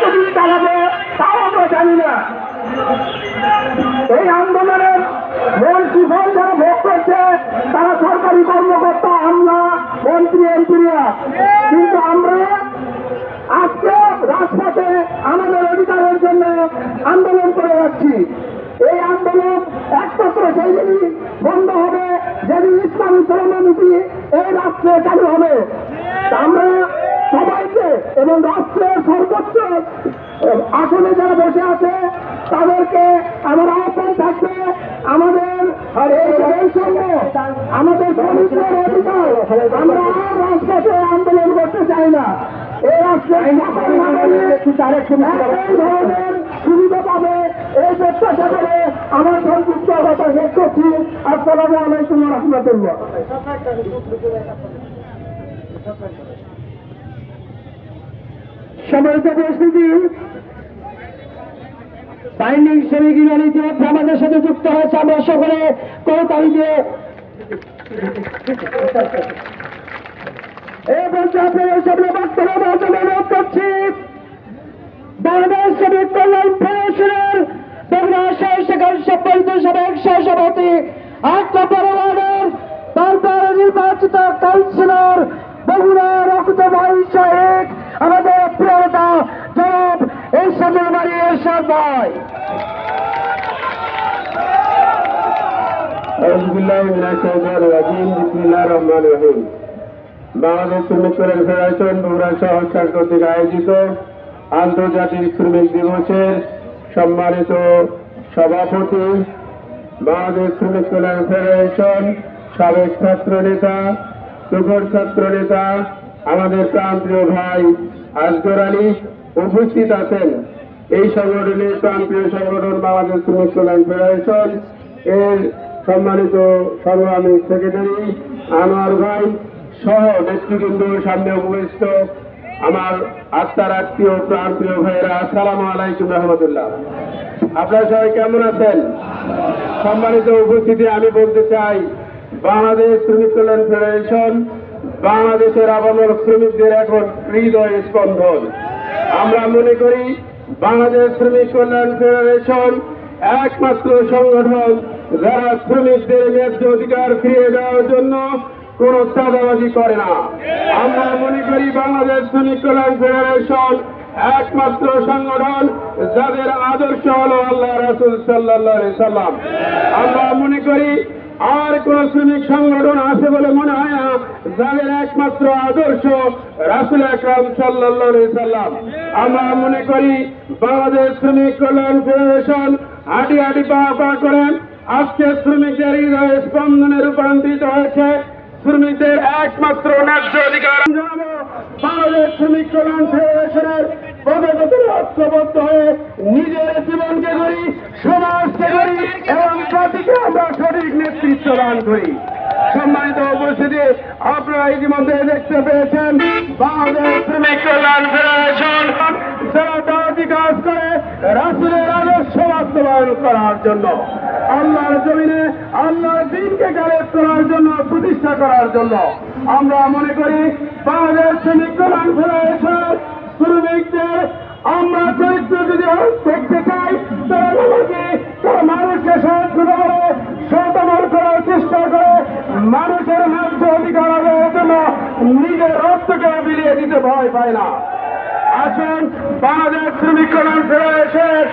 কতদিন চালাবে তাও আমরা জানি না। এই আন্দোলনের মূল সুফল যারা ভোগ করছে তারা সরকারি কর্মকর্তা, আমলা, মন্ত্রী, এমপিরা। কিন্তু আমরা আজকে রাজপথে আমাদের অধিকারের জন্য আন্দোলন করে যাচ্ছি। এই আন্দোলন একমাত্র সেই দিনই বন্ধ হবে যেদিন ইসলামী কমিটি এই রাষ্ট্রে চালু হবে। আমরা সবাইকে এবং রাষ্ট্রের সর্বোচ্চ আসনে যারা বসে আছে তাদেরকে আমার আহ্বান থাকবে, আমাদের আমাদের শ্রমিকদের অধিকার আমরা রাজপথে আন্দোলন করতে চাই না। এই ধরনের সুবিধা পাবে এই প্রত্যাশা করে আমার সংযুক্ত কথা শেষ করছি। আসসালামু আলাইকুম ওয়া রাহমাতুল্লাহ। সম্মানিত উপস্থিতি, বাইন্ডিং শ্রমিক ইউনিয়ন ইতিমধ্যে আমাদের সাথে যুক্ত হয়েছে। আমরা সকলে করতালি দিয়ে এই পর্যায়ে সামনে বক্তব্য অনুরোধ করছি। বাংলাদেশ শ্রমিক কল্যাণ ফেডারেশনের বগুড়া শহর শাখার সম্মানিত সাবেক সহসভাপতি তারপর নির্বাচিত কাউন্সিলর বগুড়া রক্ত ভাই শাহেক আমাদের প্রিয় নেতা জনাব এরশাদুল বারী এরশাদ ভাই। বাংলাদেশ শ্রমিক কল্যাণ ফেডারেশন বগুড়া শহর শাখা কর্তৃক আয়োজিত আন্তর্জাতিক শ্রমিক দিবসের সম্মানিত সভাপতি, বাংলাদেশ শ্রমিক কল্যাণ ফেডারেশন সাবেক ছাত্র নেতা, তুখোর ছাত্র নেতা আমাদের প্রান্তীয় ভাই আসগর আলী উপস্থিত আছেন। এই সংগঠনের প্রান্তীয় সংগঠন বাংলাদেশ শ্রমিক কল্যাণ ফেডারেশন এর সম্মানিত সংগ্রামী সেক্রেটারি আনোয়ার ভাই সহ নেতৃবৃন্দ, সামনে উপস্থিত আমার আত্মার আত্মীয় প্রান্তীয় ভাইয়েরা, আসসালামু আলাইকুম রহমতুল্লাহ। আপনারা সবাই কেমন আছেন? সম্মানিত উপস্থিতি, আমি বলতে চাই বাংলাদেশ শ্রমিক কল্যাণ ফেডারেশন বাংলাদেশের আপামর শ্রমিকদের এখন হৃদয় স্পন্দন। আমরা মনে করি বাংলাদেশ শ্রমিক কল্যাণ ফেডারেশন একমাত্র সংগঠন যারা শ্রমিকদের ন্যায্য অধিকার ফিরিয়ে দেওয়ার জন্য কোন চাঁদাবাজি করে না। আমরা মনে করি বাংলাদেশ শ্রমিক কল্যাণ ফেডারেশন একমাত্র সংগঠন যাদের আদর্শ হলো আল্লাহ রাসূল সাল্লাল্লাহু আলাইহি সাল্লাম। আমরা মনে করি আর কোন শ্রমিক সংগঠন আছে বলে মনে হয় না যাদের একমাত্র আদর্শ রাসূল আকরাম সাল্লাল্লাহু আলাইহি সাল্লাম। আমরা মনে করি বাংলাদেশ শ্রমিক কল্যাণ ফেডারেশন হাঁটি হাঁটি পা পা করেন আজকে শ্রমিকদের হৃদয় স্পন্দনে রূপান্তরিত হয়েছে। শ্রমিকদের একমাত্র ন্যায্য অধিকার জানাবো বাংলাদেশ শ্রমিক কল্যাণ ফেডারেশনের ঐক্যবদ্ধ হয়ে নিজের জীবনকে করি, সমাজকে করি এবং জাতিকে আমরা সঠিক নেতৃত্ব দান করি। সম্মানিত উপস্থিতি, আপনারা ইতিমধ্যে দেখতে পেয়েছেন বাংলাদেশ শ্রমিক কল্যাণ ফেডারেশন যারা দাওয়াতি কাজ করে রাসূলের আদর্শ বাস্তবায়ন করার জন্য, আল্লাহর জমিনে আল্লাহর দ্বীনকে গায়েব করার জন্য, প্রতিষ্ঠা করার জন্য। আমরা মনে করি বাংলাদেশ শ্রমিক কল্যাণ ফেডারেশন শ্রমিকদের আমরা চরিত্র যদি দেখতে চাই তারা মানুষকে সাহায্য করে, সতমন করার চেষ্টা করে, মানুষের ন্যায্য অধিকার আদায়ের জন্য নিজের রক্তকে বিলিয়ে দিতে ভয় পায় না। আসুন বাংলাদেশ শ্রমিক কল্যাণ ফেডারেশনের